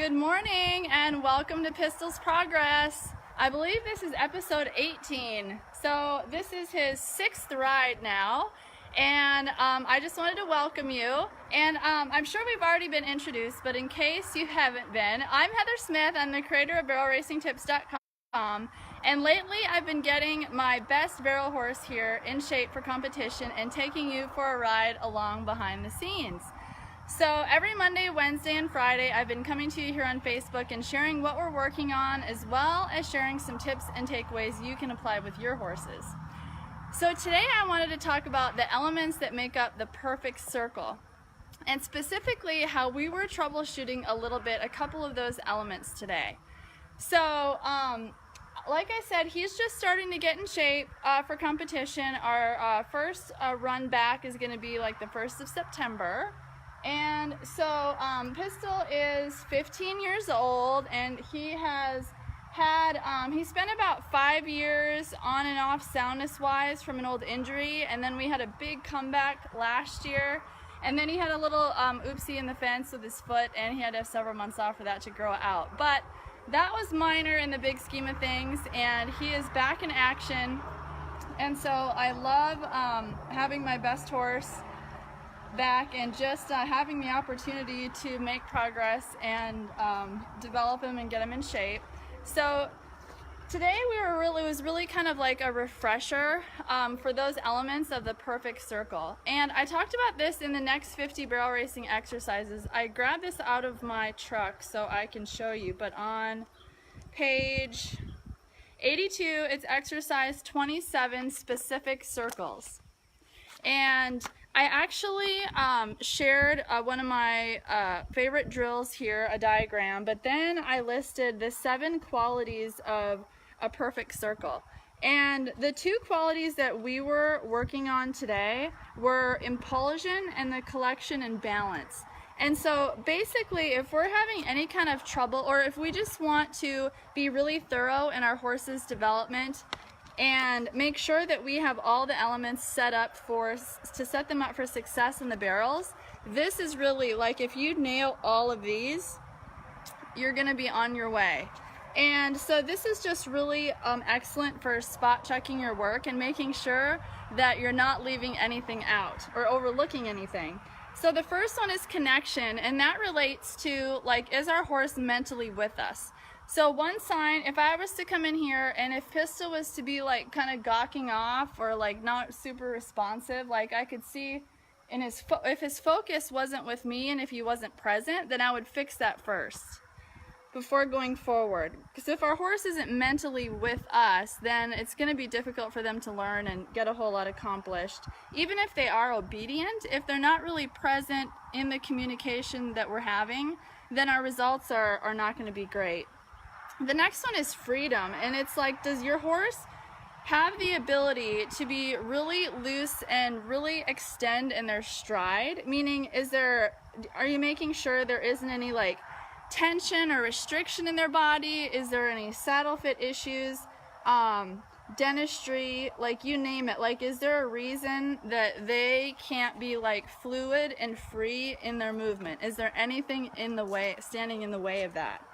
Good morning and welcome to Pistol's Progress. I believe this is episode 18. So this is his 6th ride now, and I just wanted to welcome you. And I'm sure we've already been introduced, but in case you haven't been, I'm Heather Smith. I'm the creator of barrelracingtips.com, and lately I've been getting my best barrel horse here in shape for competition and taking you for a ride along behind the scenes. So every Monday, Wednesday, and Friday, I've been coming to you here on Facebook and sharing what we're working on, as well as sharing some tips and takeaways you can apply with your horses. So today I wanted to talk about the elements that make up the perfect circle, and specifically how we were troubleshooting a couple of those elements today. So like I said, he's just starting to get in shape for competition. Our first run back is going to be like the 1st of September. And so Pistol is 15 years old, and he has had, he spent about 5 years on and off soundness wise from an old injury, and then we had a big comeback last year, and then he had a little oopsie in the fence with his foot, and he had to have several months off for that to grow out. But that was minor in the big scheme of things, and he is back in action. And so I love having my best horse back and just having the opportunity to make progress and develop him and get him in shape. So today it was really kind of like a refresher for those elements of the perfect circle. And I talked about this in the next 50 barrel racing exercises. I grabbed this out of my truck so I can show you, but on page 82 it's exercise 27, specific circles. And I actually shared one of my favorite drills here, a diagram, but then I listed the 7 qualities of a perfect circle. And the 2 qualities that we were working on today were impulsion and the collection and balance. And so basically, if we're having any kind of trouble, or if we just want to be really thorough in our horse's development and make sure that we have all the elements set up to set them up for success in the barrels, this is really like, if you nail all of these, you're going to be on your way. And so this is just really excellent for spot checking your work and making sure that you're not leaving anything out or overlooking anything. So the first one is connection, and that relates to, like, is our horse mentally with us? So one sign, if I was to come in here and if Pistol was to be like kind of gawking off or like not super responsive, like I could see in if his focus wasn't with me and if he wasn't present, then I would fix that first before going forward. Because if our horse isn't mentally with us, then it's going to be difficult for them to learn and get a whole lot accomplished. Even if they are obedient, if they're not really present in the communication that we're having, then our results are not going to be great. The next one is freedom, and it's like, does your horse have the ability to be really loose and really extend in their stride? Meaning, are you making sure there isn't any like tension or restriction in their body? Is there any saddle fit issues, dentistry, like you name it? Like, is there a reason that they can't be like fluid and free in their movement? Is there anything in the way, standing in the way of that?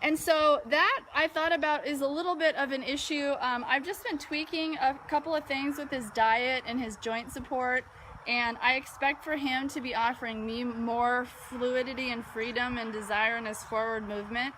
And so that I thought about is a little bit of an issue. I've just been tweaking a couple of things with his diet and his joint support, and I expect for him to be offering me more fluidity and freedom and desire in his forward movement.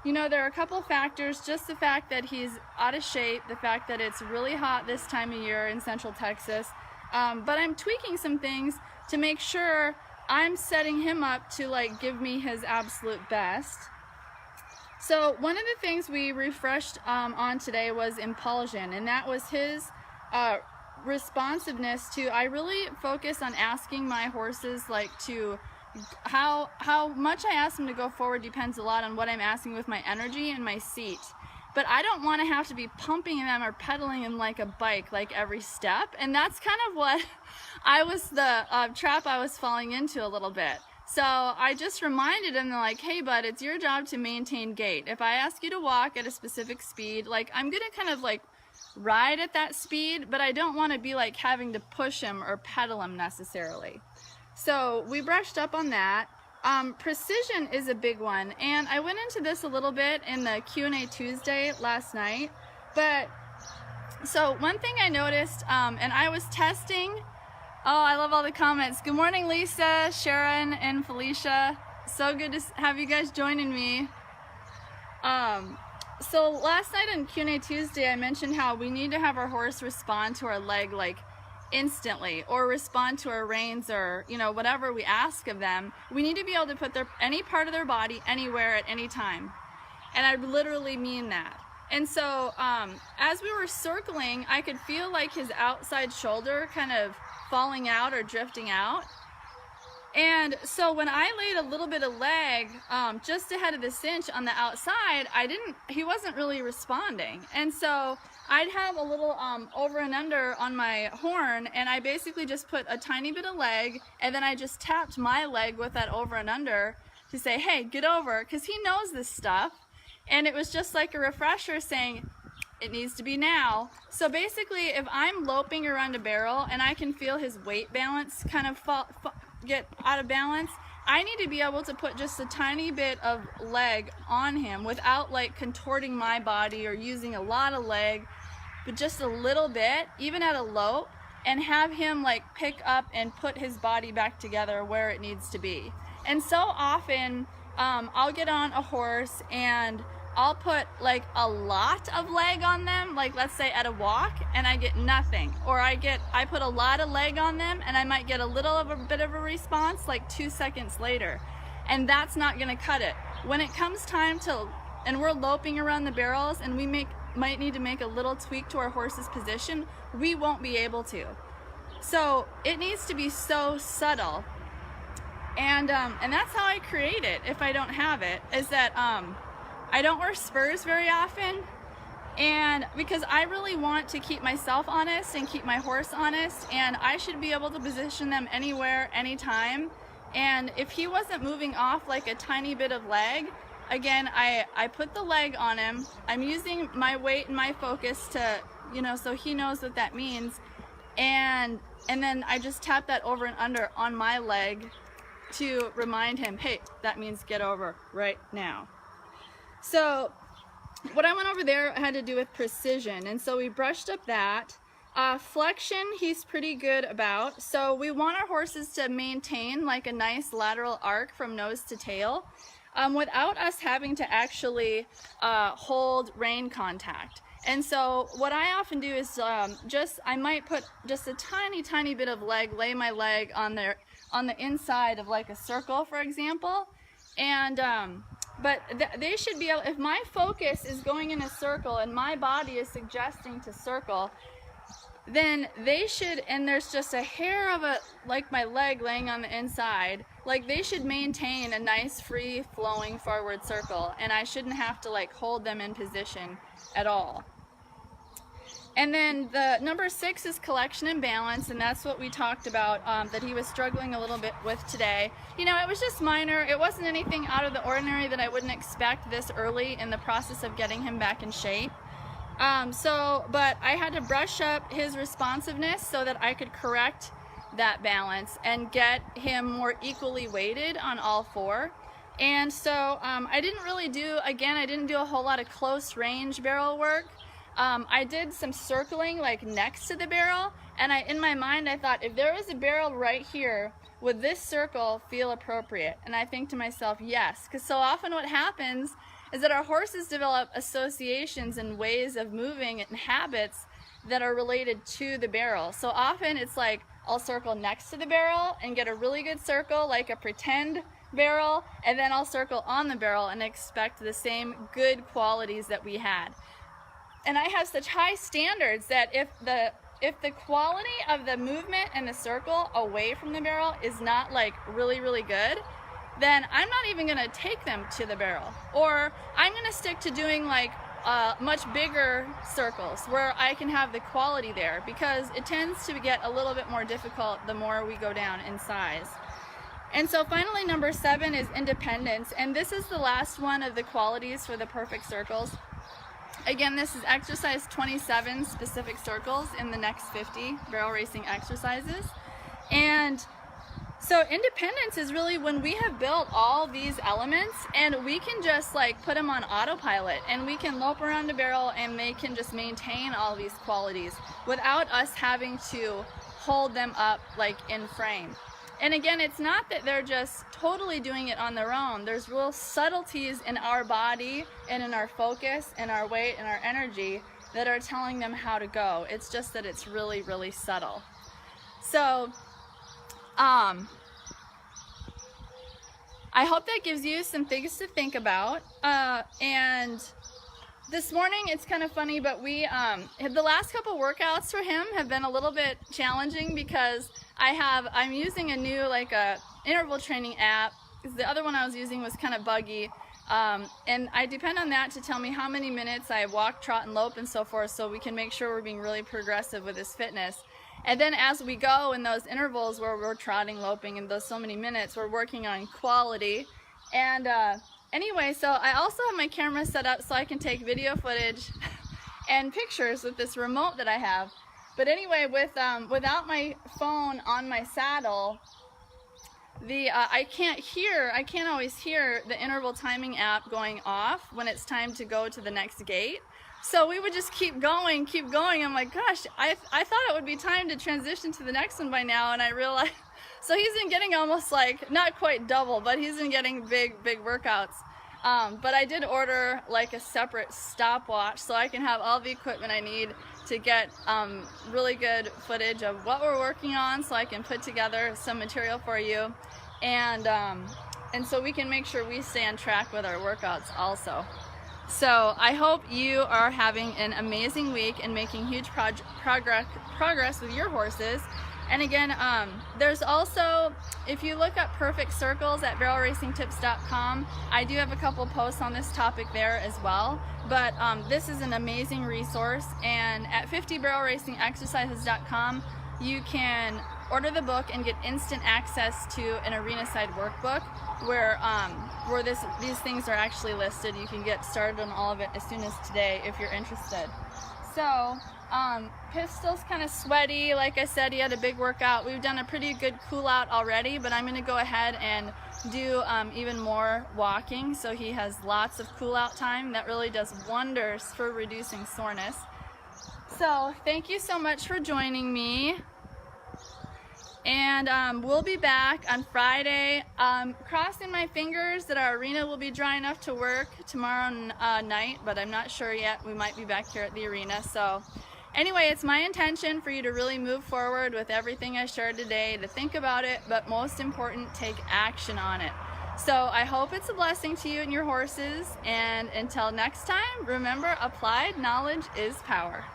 You know, there are a couple of factors, just the fact that he's out of shape, the fact that it's really hot this time of year in Central Texas, but I'm tweaking some things to make sure I'm setting him up to like give me his absolute best. So one of the things we refreshed on today was impulsion, and that was his responsiveness to, I really focus on asking my horses like to, how much I ask them to go forward depends a lot on what I'm asking with my energy and my seat. But I don't want to have to be pumping them or pedaling them like a bike like every step, and that's kind of what the trap I was falling into a little bit. So I just reminded him, like, hey bud, it's your job to maintain gait. If I ask you to walk at a specific speed, like, I'm gonna kind of like ride at that speed, but I don't want to be like having to push him or pedal him necessarily. So we brushed up on that. Precision is a big one, and I went into this a little bit in the Q&A Tuesday last night. But so one thing I noticed, and I was testing. Oh, I love all the comments. Good morning, Lisa, Sharon, and Felicia. So good to have you guys joining me. So last night on Q&A Tuesday, I mentioned how we need to have our horse respond to our leg like instantly, or respond to our reins, or whatever we ask of them. We need to be able to put any part of their body anywhere at any time, and I literally mean that. And so as we were circling, I could feel like his outside shoulder kind of falling out or drifting out. And so when I laid a little bit of leg just ahead of the cinch on the outside, he wasn't really responding. And so I'd have a little over and under on my horn, and I basically just put a tiny bit of leg, and then I just tapped my leg with that over and under to say, hey, get over, because he knows this stuff. And it was just like a refresher saying, it needs to be now. So basically, if I'm loping around a barrel and I can feel his weight balance kind of get out of balance, I need to be able to put just a tiny bit of leg on him without like contorting my body or using a lot of leg, but just a little bit, even at a lope, and have him like pick up and put his body back together where it needs to be. And so often I'll get on a horse and I'll put like a lot of leg on them, like let's say at a walk, and I get nothing. Or I put a lot of leg on them and I might get a bit of a response like 2 seconds later. And that's not gonna cut it. When it comes time and we're loping around the barrels and we might need to make a little tweak to our horse's position, we won't be able to. So it needs to be so subtle. And that's how I create it if I don't have it, is that I don't wear spurs very often, and because I really want to keep myself honest and keep my horse honest, and I should be able to position them anywhere, anytime. And if he wasn't moving off like a tiny bit of leg, again, I put the leg on him. I'm using my weight and my focus to, so he knows what that means. And then I just tap that over and under on my leg to remind him, hey, that means get over right now. So what I went over there had to do with precision, and so we brushed up that. Flexion, he's pretty good about. So we want our horses to maintain like a nice lateral arc from nose to tail without us having to actually hold rein contact. And so what I often do is I might put just a tiny bit of leg, lay my leg on the inside of like a circle, for example, and but they should be able, if my focus is going in a circle and my body is suggesting to circle, then they should, and there's just a hair of like my leg laying on the inside, like they should maintain a nice free flowing forward circle, and I shouldn't have to like hold them in position at all. And then the number 6 is collection and balance, and that's what we talked about that he was struggling a little bit with today. It was just minor. It wasn't anything out of the ordinary that I wouldn't expect this early in the process of getting him back in shape. But I had to brush up his responsiveness so that I could correct that balance and get him more equally weighted on all 4. And so I didn't do a whole lot of close range barrel work. I did some circling like next to the barrel, and in my mind I thought, if there was a barrel right here, would this circle feel appropriate? And I think to myself, yes, because so often what happens is that our horses develop associations and ways of moving and habits that are related to the barrel. So often it's like I'll circle next to the barrel and get a really good circle, like a pretend barrel, and then I'll circle on the barrel and expect the same good qualities that we had. And I have such high standards that if the quality of the movement and the circle away from the barrel is not like really good, then I'm not even going to take them to the barrel, or I'm going to stick to doing like much bigger circles where I can have the quality there, because it tends to get a little bit more difficult the more we go down in size. And so finally, number 7 is independence, and this is the last one of the qualities for the perfect circles. Again, this is exercise 27, specific circles in the next 50 barrel racing exercises. And So independence is really when we have built all these elements and we can just like put them on autopilot, and we can lope around a barrel and they can just maintain all these qualities without us having to hold them up like in frame. And again, it's not that they're just totally doing it on their own. There's real subtleties in our body and in our focus and our weight and our energy that are telling them how to go. It's just that it's really, really subtle. So, I hope that gives you some things to think about. And this morning, it's kind of funny, but the last couple workouts for him have been a little bit challenging because I'm using a new interval training app, because the other one I was using was kind of buggy. And I depend on that to tell me how many minutes I walk, trot, and lope and so forth, so we can make sure we're being really progressive with his fitness. And then as we go in those intervals where we're trotting, loping, and those so many minutes, we're working on quality. And anyway, so I also have my camera set up so I can take video footage and pictures with this remote that I have. But anyway, without my phone on my saddle, I can't always hear the interval timing app going off when it's time to go to the next gate. So we would just keep going. I'm like, gosh, I thought it would be time to transition to the next one by now, and I realized, so he's been getting almost like, not quite double, but he's been getting big workouts. But I did order like a separate stopwatch so I can have all the equipment I need to get really good footage of what we're working on, so I can put together some material for you, and so we can make sure we stay on track with our workouts also. So I hope you are having an amazing week and making huge progress with your horses. And again, there's also, if you look up perfect circles at barrelracingtips.com, I do have a couple posts on this topic there as well. But this is an amazing resource. And at 50barrelracingexercises.com, you can order the book and get instant access to an arena side workbook where these things are actually listed. You can get started on all of it as soon as today if you're interested. So Pistol's kind of sweaty. Like I said, he had a big workout. We've done a pretty good cool out already, but I'm going to go ahead and do even more walking so he has lots of cool out time. That really does wonders for reducing soreness. So thank you so much for joining me. And we'll be back on Friday. Crossing my fingers that our arena will be dry enough to work tomorrow night, but I'm not sure yet. We might be back here at the arena. So anyway, it's my intention for you to really move forward with everything I shared today, to think about it, but most important, take action on it. So I hope it's a blessing to you and your horses. And until next time, remember, applied knowledge is power.